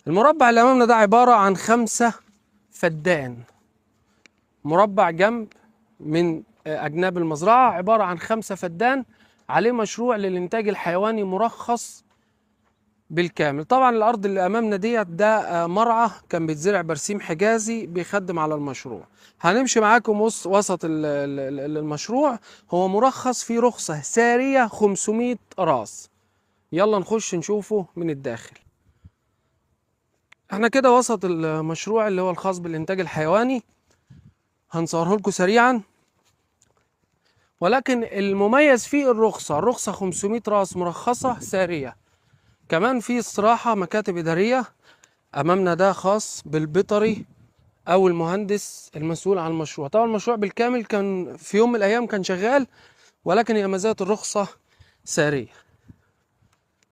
المربع اللي امامنا ده عبارة عن 5 فدان، مربع جنب من اجناب المزرعة، عبارة عن 5 فدان، عليه مشروع للانتاج الحيواني مرخص بالكامل. طبعا الارض اللي امامنا ديت ده مرعى كان بيتزرع برسيم حجازي بيخدم على المشروع. هنمشي معاكم وسط المشروع. هو مرخص فيه رخصة سارية 500 راس. يلا نخش نشوفه من الداخل. احنا كده وسط المشروع اللي هو الخاص بالانتاج الحيواني، هنصوره لكم سريعا. ولكن المميز فيه الرخصة 500 راس مرخصة سارية. كمان في استراحة مكاتب إدارية أمامنا، ده خاص بالبيطري أو المهندس المسؤول عن المشروع. طبعا المشروع بالكامل كان في يوم من الأيام كان شغال، ولكن هي ما زالت الرخصة سارية.